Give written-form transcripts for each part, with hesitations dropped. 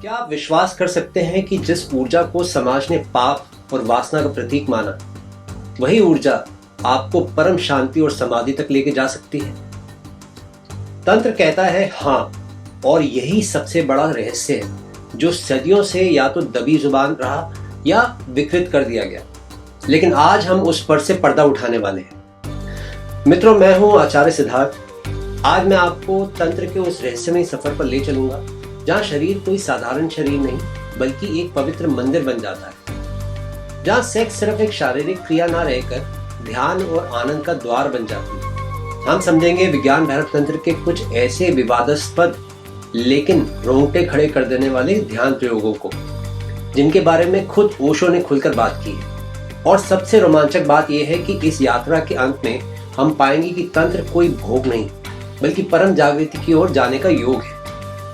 क्या आप विश्वास कर सकते हैं कि जिस ऊर्जा को समाज ने पाप और वासना का प्रतीक माना, वही ऊर्जा आपको परम शांति और समाधि तक लेके जा सकती है? तंत्र कहता है हाँ, और यही सबसे बड़ा रहस्य है जो सदियों से या तो दबी जुबान रहा या विकृत कर दिया गया। लेकिन आज हम उस पर से पर्दा उठाने वाले हैं। मित्रों, मैं हूं आचार्य सिद्धार्थ। आज मैं आपको तंत्र के उस रहस्यमय सफर पर ले चलूंगा जहां शरीर कोई साधारण शरीर नहीं बल्कि एक पवित्र मंदिर बन जाता है, जहां सेक्स सिर्फ एक शारीरिक क्रिया ना रहकर ध्यान और आनंद का द्वार बन जाती है। हम समझेंगे विज्ञान भैरव तंत्र के कुछ ऐसे विवादास्पद लेकिन रोंगटे खड़े कर देने वाले ध्यान प्रयोगों को, जिनके बारे में खुद ओशो ने खुलकर बात की है। और सबसे रोमांचक बात यह है कि इस यात्रा के अंत में हम पाएंगे कि तंत्र कोई भोग नहीं बल्कि परम जागृति की ओर जाने का योग है।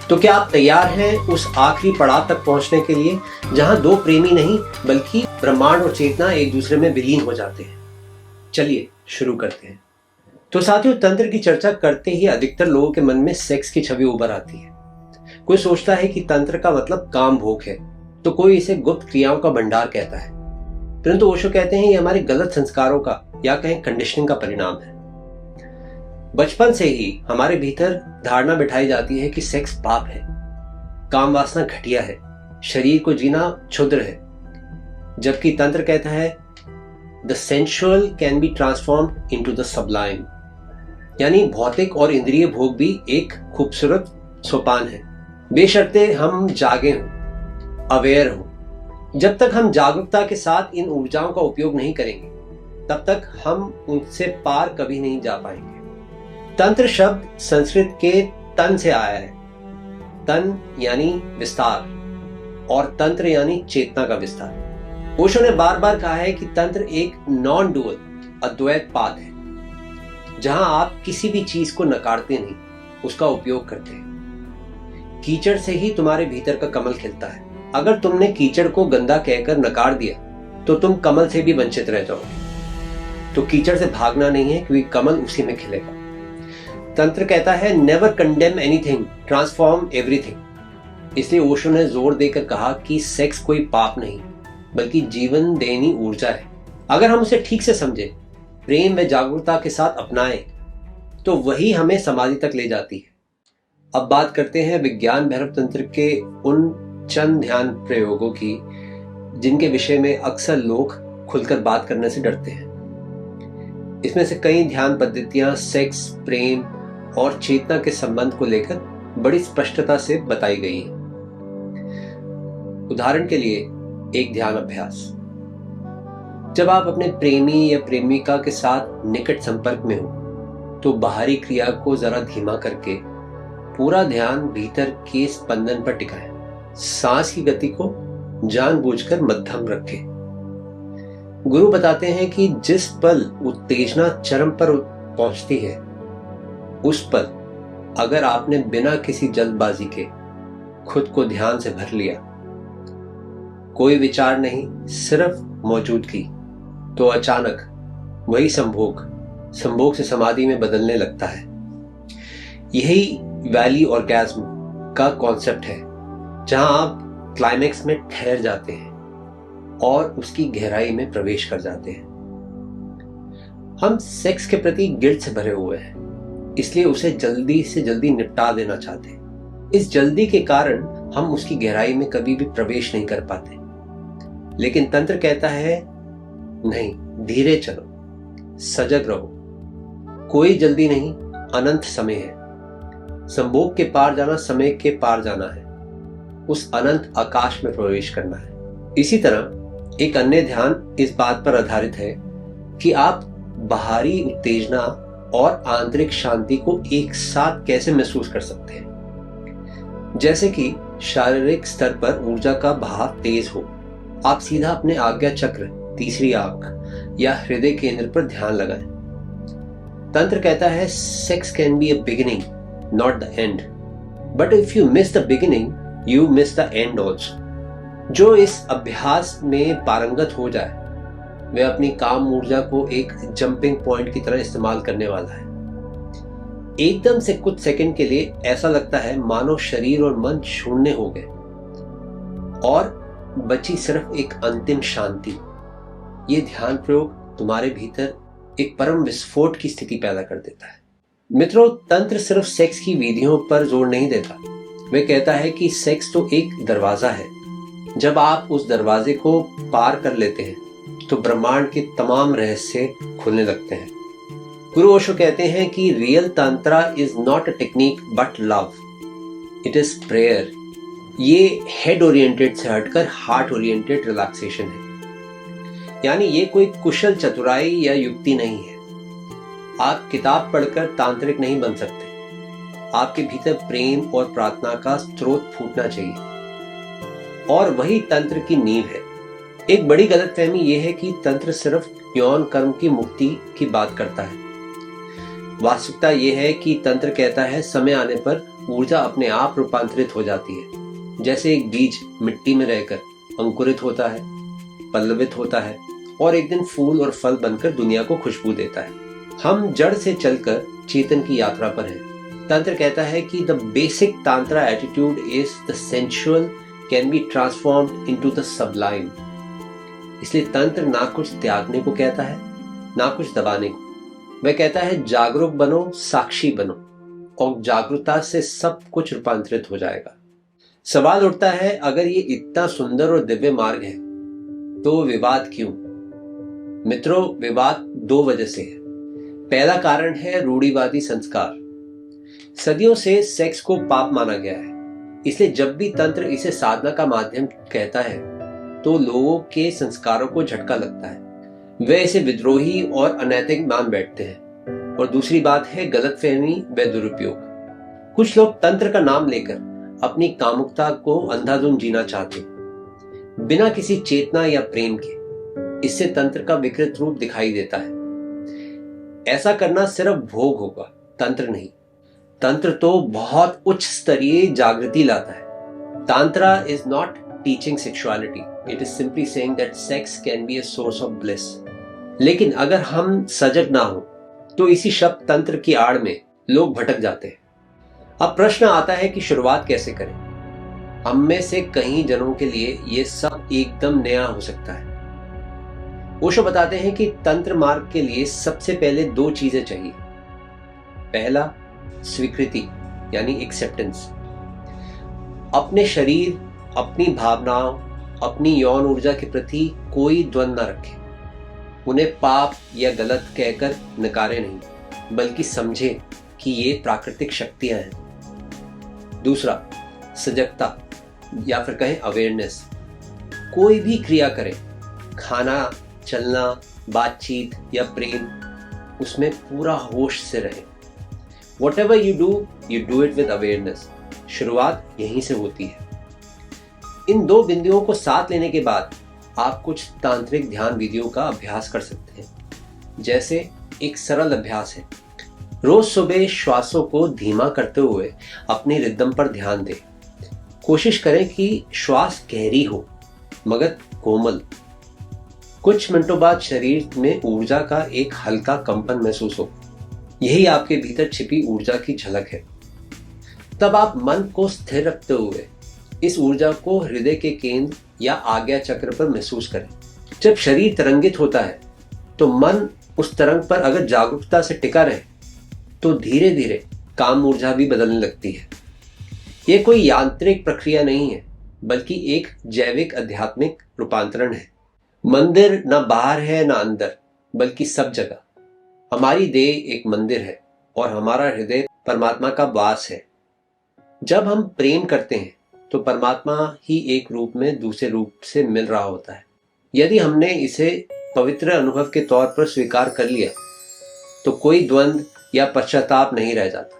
तो क्या आप तैयार हैं उस आखिरी पड़ाव तक पहुंचने के लिए जहां दो प्रेमी नहीं बल्कि ब्रह्मांड और चेतना एक दूसरे में विलीन हो जाते हैं? चलिए शुरू करते हैं। तो साथियों, तंत्र की चर्चा करते ही अधिकतर लोगों के मन में सेक्स की छवि उभर आती है। कोई सोचता है कि तंत्र का मतलब काम भोग है, तो कोई इसे गुप्त क्रियाओं का भंडार कहता है। परंतु ओशो कहते हैं ये हमारे गलत संस्कारों का या कहें कंडीशनिंग का परिणाम है। बचपन से ही हमारे भीतर धारणा बिठाई जाती है कि सेक्स पाप है, काम वासना घटिया है, शरीर को जीना क्षुद्र है, जबकि तंत्र कहता है the sensual can be transformed into the Sublime, यानी भौतिक और इंद्रिय भोग भी एक खूबसूरत सोपान है, बेशर्ते हम जागे हों, अवेयर हों। जब तक हम जागरूकता के साथ इन ऊर्जाओं का उपयोग नहीं करेंगे, तब तक हम उनसे पार कभी नहीं जा पाएंगे। तंत्र शब्द संस्कृत के तन से आया है। तन यानी विस्तार और तंत्र यानी चेतना का विस्तार। ओशो ने बार बार कहा है कि तंत्र एक नॉन डुअल अद्वैत पाथ है, जहां आप किसी भी चीज को नकारते नहीं, उसका उपयोग करते हैं। कीचड़ से ही तुम्हारे भीतर का कमल खिलता है। अगर तुमने कीचड़ को गंदा कहकर नकार दिया तो तुम कमल से भी वंचित रह जाओगे। तो कीचड़ से भागना नहीं है, क्योंकि कमल उसी में खिलेगा। तंत्र कहता है never condemn anything, transform everything. इसलिए ओशो ने जोर देकर कहा कि सेक्स कोई पाप नहीं बल्कि जीवन देनी ऊर्जा है। अगर हम उसे ठीक से समझे, प्रेम व जागरूकता के साथ अपनाएं, तो वही हमें समाधि तक ले जाती है। अब बात करते हैं विज्ञान भैरव तंत्र के उन चंद ध्यान प्रयोगों की जिनके विषय में अक्सर लोग खुलकर बात करने से डरते हैं। इसमें से कई ध्यान पद्धतियां सेक्स, प्रेम और चेतना के संबंध को लेकर बड़ी स्पष्टता से बताई गई है। उदाहरण के लिए एक ध्यान अभ्यास। जब आप अपने प्रेमी या प्रेमिका के साथ निकट संपर्क में हो, तो बाहरी क्रिया को जरा धीमा करके पूरा ध्यान भीतर के स्पंदन पर टिकाएं। सांस की गति को जानबूझकर मध्यम रखें। गुरु बताते हैं कि जिस पल उत्तेजना चरम पर पहुंचती है, उस पल अगर आपने बिना किसी जल्दबाजी के खुद को ध्यान से भर लिया, कोई विचार नहीं, सिर्फ मौजूदगी, तो अचानक वही संभोग से समाधि में बदलने लगता है। यही वैली ऑर्गेज्म का कॉन्सेप्ट है, जहां आप क्लाइमेक्स में ठहर जाते हैं और उसकी गहराई में प्रवेश कर जाते हैं। हम सेक्स के प्रति गिल्ट से भरे हुए हैं, इसलिए उसे जल्दी से जल्दी निपटा देना चाहते हैं। इस जल्दी के कारण हम उसकी गहराई में कभी भी प्रवेश नहीं कर पाते। लेकिन तंत्र कहता है नहीं, धीरे चलो, सजग रहो, कोई जल्दी नहीं, अनंत समय है। संभोग के पार जाना समय के पार जाना है, उस अनंत आकाश में प्रवेश करना है। इसी तरह एक अन्य ध्यान इस बात पर आधारित है कि आप बाहरी उत्तेजना और आंतरिक शांति को एक साथ कैसे महसूस कर सकते हैं। जैसे कि शारीरिक स्तर पर ऊर्जा का बहाव तेज हो, आप सीधा अपने आज्ञा चक्र, तीसरी आंख या हृदय केंद्र पर ध्यान लगाएं। तंत्र कहता है sex can be a beginning, not the end, but if you miss the beginning you miss the end also. जो इस अभ्यास में पारंगत हो जाए, वह अपनी काम ऊर्जा को एक जंपिंग पॉइंट की तरह इस्तेमाल करने वाला है। एकदम से कुछ सेकंड के लिए ऐसा लगता है मानो शरीर और मन शून्य हो गए, और बची सिर्फ एक अंतिम शांति। ये ध्यान प्रयोग तुम्हारे भीतर एक परम विस्फोट की स्थिति पैदा कर देता है। मित्रों, तंत्र सिर्फ सेक्स की विधियों पर जोर नहीं देता। वह कहता है कि सेक्स तो एक दरवाजा है। जब आप उस दरवाजे को पार कर लेते हैं तो ब्रह्मांड के तमाम रहस्य खुलने लगते हैं। गुरु ओशो कहते हैं कि real tantra is not a technique but love, it is prayer. ये हेड ओरिएंटेड से हटकर हार्ट ओरिएंटेड रिलैक्सेशन है। यानी ये कोई कुशल चतुराई या युक्ति नहीं है। आप किताब पढ़कर तांत्रिक नहीं बन सकते। आपके भीतर प्रेम और प्रार्थना का स्रोत फूटना चाहिए और वही तंत्र की नींव है। एक बड़ी गलतफहमी यह है कि तंत्र सिर्फ यौन कर्म की मुक्ति की बात करता है। वास्तविकता यह है कि तंत्र कहता है समय आने पर ऊर्जा अपने आप रूपांतरित हो जाती है। जैसे एक बीज मिट्टी में रहकर अंकुरित होता है, पल्लवित होता है और एक दिन फूल और फल बनकर दुनिया को खुशबू देता है। हम जड़ से चलकर चेतन की यात्रा पर हैं। तंत्र कहता है कि the basic tantra attitude is the sensual can be transformed into the sublime. इसलिए तंत्र ना कुछ त्यागने को कहता है, ना कुछ दबाने को। वह कहता है जागरूक बनो, साक्षी बनो, और जागरूकता से सब कुछ रूपांतरित हो जाएगा। सवाल उठता है, अगर ये इतना सुंदर और दिव्य मार्ग है तो विवाद क्यों? मित्रों, विवाद दो वजह से है। पहला कारण है रूढ़िवादी संस्कार। सदियों से सेक्स को पाप माना गया है, इसलिए जब भी तंत्र इसे साधना का माध्यम कहता है तो लोगों के संस्कारों को झटका लगता है। वे इसे विद्रोही और अनैतिक मान बैठते हैं। और दूसरी बात है गलतफहमी व दुरुपयोग। कुछ लोग तंत्र का नाम लेकर अपनी कामुकता को अंधाधुंध जीना चाहते हैं, बिना किसी चेतना या प्रेम के। इससे तंत्र का विकृत रूप दिखाई देता है। ऐसा करना सिर्फ भोग होगा, तंत्र नहीं। तंत्र तो बहुत उच्च स्तरीय जागृति लाता है। Tantra is not teaching sexuality, it is simply saying that sex can be a source of bliss. लेकिन अगर हम सजग ना हो तो इसी शब्द तंत्र की आड़ में लोग भटक जाते हैं। अब प्रश्न आता है कि शुरुआत कैसे करें? हम में से कई जनों के लिए यह सब एकदम नया हो सकता है। ओशो बताते हैं कि तंत्र मार्ग के लिए सबसे पहले दो चीजें चाहिए। पहला, स्वीकृति यानी एक्सेप्टेंस। अपने शरीर, अपनी भावनाओं, अपनी यौन ऊर्जा के प्रति कोई द्वंद्व न रखें। उन्हें पाप या गलत कहकर नकारे नहीं, बल्कि समझे कि ये प्राकृतिक शक्तियां हैं। दूसरा, सजगता या फिर कहें अवेयरनेस। कोई भी क्रिया करें, खाना, चलना, बातचीत या प्रेम, उसमें पूरा होश से रहें। Whatever you do it with awareness। शुरुआत यहीं से होती है। इन दो बिंदुओं को साथ लेने के बाद आप कुछ तांत्रिक ध्यान विधियों का अभ्यास कर सकते हैं। जैसे एक सरल अभ्यास है, रोज सुबह श्वासों को धीमा करते हुए अपनी रिदम पर ध्यान दें। कोशिश करें कि श्वास गहरी हो मगर कोमल। कुछ मिनटों बाद शरीर में ऊर्जा का एक हल्का कंपन महसूस हो। यही आपके भीतर छिपी ऊर्जा की झलक है। तब आप मन को स्थिर रखते हुए इस ऊर्जा को हृदय के केंद्र या आज्ञा चक्र पर महसूस करें। जब शरीर तरंगित होता है तो मन उस तरंग पर अगर जागरूकता से टिका रहे तो धीरे धीरे काम ऊर्जा भी बदलने लगती है। यह कोई यांत्रिक प्रक्रिया नहीं है, बल्कि एक जैविक आध्यात्मिक रूपांतरण है। मंदिर न बाहर है न अंदर, बल्कि सब जगह। हमारी देह एक मंदिर है और हमारा हृदय परमात्मा का वास है। जब हम प्रेम करते हैं तो परमात्मा ही एक रूप में दूसरे रूप से मिल रहा होता है। यदि हमने इसे पवित्र अनुभव के तौर पर स्वीकार कर लिया तो कोई द्वंद्व या पश्चाताप नहीं रह जाता।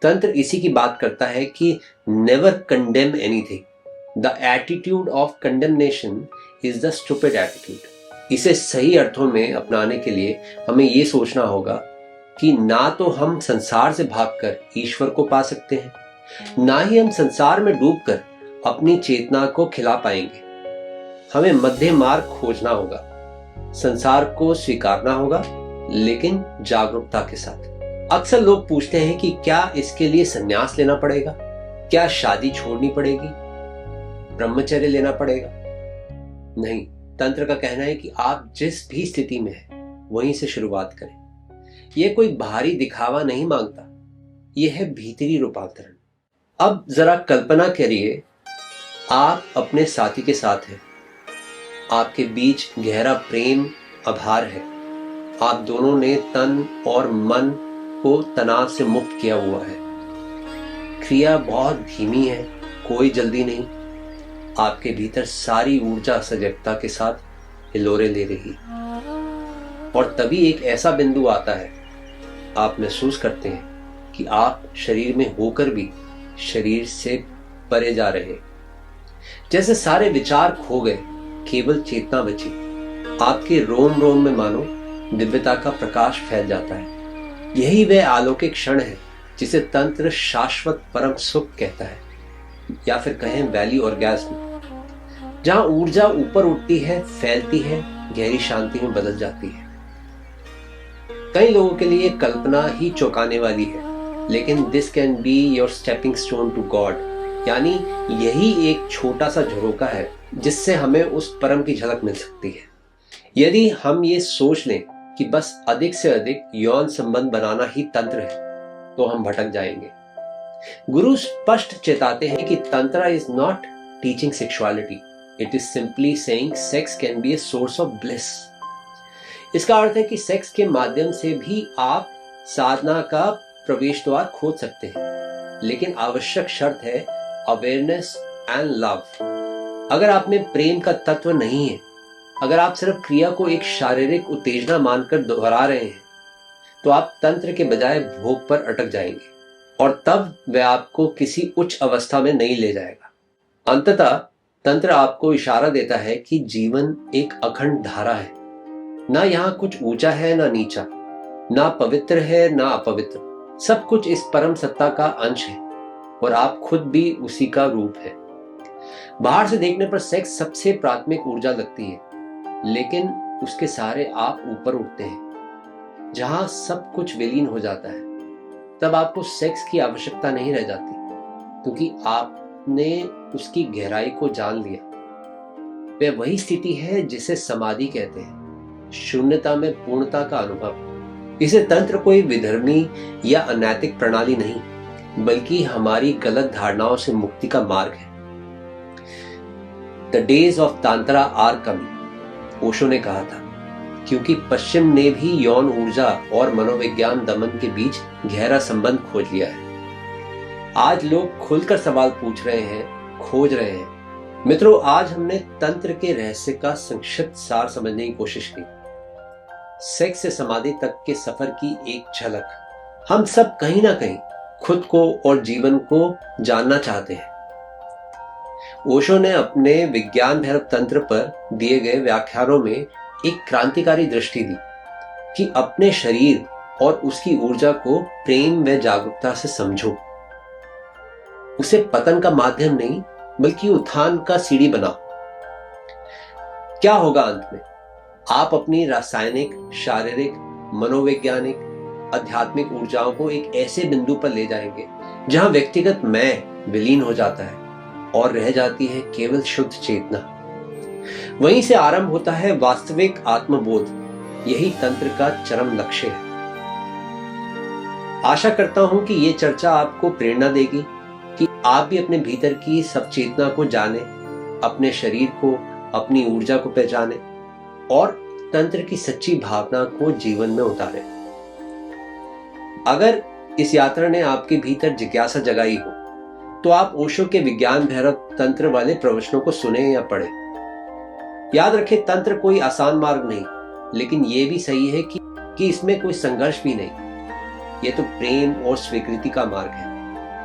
तंत्र इसी की बात करता है कि never condemn anything. The attitude of condemnation is the stupid attitude. इसे सही अर्थों में अपनाने के लिए हमें ये सोचना होगा कि ना तो हम संसार से भागकर ईश्वर को पा सकते हैं, ना ही हम संसार में डूबकर अपनी चेतना को खिला पाएंगे। हमें मध्य मार्ग खोजना होगा। संसार को स्वीकारना होगा, लेकिन जागरूकता के साथ। अक्सर लोग पूछते हैं कि क्या इसके लिए संन्यास लेना पड़ेगा, क्या शादी छोड़नी पड़ेगी? ब्रह्मचर्य लेना पड़ेगा? नहीं, तंत्र का कहना है कि आप जिस भी स्थिति में हैं वहीं से शुरुआत करें। यह कोई बाहरी दिखावा नहीं मांगता, यह है भीतरी रूपांतरण। अब जरा कल्पना करिए, आप अपने साथी के साथ हैं, आपके बीच गहरा प्रेम आभार है, आप दोनों ने तन और मन को तनाव से मुक्त किया हुआ है। क्रिया बहुत धीमी है, कोई जल्दी नहीं। आपके भीतर सारी ऊर्जा सजगता के साथ हिलोरे ले रही, और तभी एक ऐसा बिंदु आता है, आप महसूस करते हैं कि आप शरीर में होकर भी शरीर से परे जा रहे, जैसे सारे विचार खो गए, केवल चेतना बची। आपके रोम रोम में मानो दिव्यता का प्रकाश फैल जाता है। यही वह अलौकिक क्षण है जिसे तंत्र शाश्वत परम सुख कहता है, या फिर कहें वैली ऑर्गेज्म, जहां ऊर्जा ऊपर उठती है, फैलती है, गहरी शांति में बदल जाती है। कई लोगों के लिए कल्पना ही चौंकाने वाली है, लेकिन this can be your stepping stone to God, यानी यही एक छोटा सा झरोका है जिससे हमें उस परम की झलक मिल सकती है। यदि हम ये सोच लें कि बस अधिक से अधिक यौन संबंध बनाना ही तंत्र है, तो हम भटक जाएंगे। गुरु स्पष्ट चेताते हैं कि तंत्र is not teaching sexuality, it is simply saying sex can B a source of bliss. इसका अर्थ है कि सेक्स के माध्यम से भी आप साधना का प्रवेश द्वार खोज सकते हैं, लेकिन आवश्यक शर्त है अवेयरनेस एंड लव। अगर आप में प्रेम का तत्व नहीं है, अगर आप सिर्फ क्रिया को एक शारीरिक उत्तेजना मानकर दोहरा रहे हैं, तो आप तंत्र के बजाय भोग पर अटक जाएंगे, और तब वह आपको किसी उच्च अवस्था में नहीं ले जाएगा। अंततः तंत्र आपको इशारा देता है कि जीवन एक अखंड धारा है, ना यहाँ कुछ ऊंचा है ना नीचा, ना पवित्र है ना अपवित्र, सब कुछ इस परम सत्ता का अंश है, और आप खुद भी उसी का रूप है। बाहर से देखने पर सेक्स सबसे प्राथमिक ऊर्जा लगती है, लेकिन उसके सहारे आप ऊपर उठते हैं, जहां सब कुछ विलीन हो जाता है। तब आपको सेक्स की आवश्यकता नहीं रह जाती, क्योंकि आपने उसकी गहराई को जान लिया। वह वही स्थिति है जिसे समाधि कहते हैं, शून्यता में पूर्णता का अनुभव। इसे तंत्र कोई विधर्मी या अनैतिक प्रणाली नहीं, बल्कि हमारी गलत धारणाओं से मुक्ति का मार्ग है। The days of tantra are coming, Osho ने कहा था, क्योंकि पश्चिम ने भी यौन ऊर्जा और मनोविज्ञान दमन के बीच गहरा संबंध खोज लिया है। आज लोग खुलकर सवाल पूछ रहे हैं, खोज रहे हैं। मित्रों, आज हमने तंत्र के रहस्य का संक्षिप्त सार समझने की कोशिश की, सेक्स से समाधि तक के सफर की एक झलक। हम सब कहीं ना कहीं खुद को और जीवन को जानना चाहते हैं। ओशो ने अपने विज्ञान भैरव तंत्र पर दिए गए व्याख्यानों में एक क्रांतिकारी दृष्टि दी कि अपने शरीर और उसकी ऊर्जा को प्रेम व जागरूकता से समझो। उसे पतन का माध्यम नहीं, बल्कि उत्थान का सीढ़ी बनाओ। क्या होगा अंत में? आप अपनी रासायनिक, शारीरिक, मनोवैज्ञानिक, आध्यात्मिक ऊर्जाओं को एक ऐसे बिंदु पर ले जाएंगे जहां व्यक्तिगत मैं विलीन हो जाता है और रह जाती है केवल शुद्ध चेतना। वहीं से आरंभ होता है वास्तविक आत्मबोध। यही तंत्र का चरम लक्ष्य है। आशा करता हूं कि ये चर्चा आपको प्रेरणा देगी कि आप भी अपने भीतर की सब चेतना को जाने, अपने शरीर को, अपनी ऊर्जा को पहचाने और तंत्र की सच्ची भावना को जीवन में उतारें। अगर इस यात्रा ने आपके भीतर जिज्ञासा जगाई हो, तो आप ओशो के विज्ञान भैरव तंत्र वाले प्रवचनों को सुने या पढ़ें। याद रखें, तंत्र कोई आसान मार्ग नहीं, लेकिन यह भी सही है कि इसमें कोई संघर्ष भी नहीं। यह तो प्रेम और स्वीकृति का मार्ग है।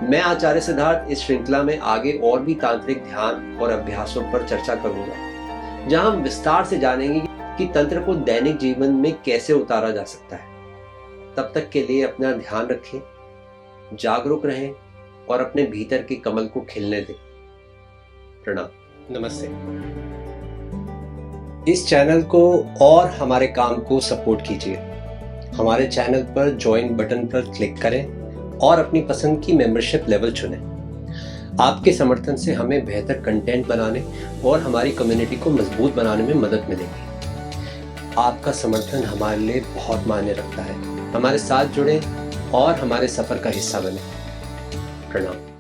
मैं आचार्य सिद्धार्थ इस श्रृंखला में आगे और भी तांत्रिक ध्यान और अभ्यासों पर चर्चा करूंगा, जहां हम विस्तार से जानेंगे कि तंत्र को दैनिक जीवन में कैसे उतारा जा सकता है। तब तक के लिए अपना ध्यान रखें, जागरूक रहें और अपने भीतर के कमल को खिलने दें। प्रणाम, नमस्ते। इस चैनल को और हमारे काम को सपोर्ट कीजिए। हमारे चैनल पर ज्वाइन बटन पर क्लिक करें और अपनी पसंद की मेंबरशिप लेवल चुनें। आपके समर्थन से हमें बेहतर कंटेंट बनाने और हमारी कम्युनिटी को मजबूत बनाने में मदद मिलेगी। आपका समर्थन हमारे लिए बहुत मायने रखता है। हमारे साथ जुड़ें और हमारे सफ़र का हिस्सा बने। प्रणाम।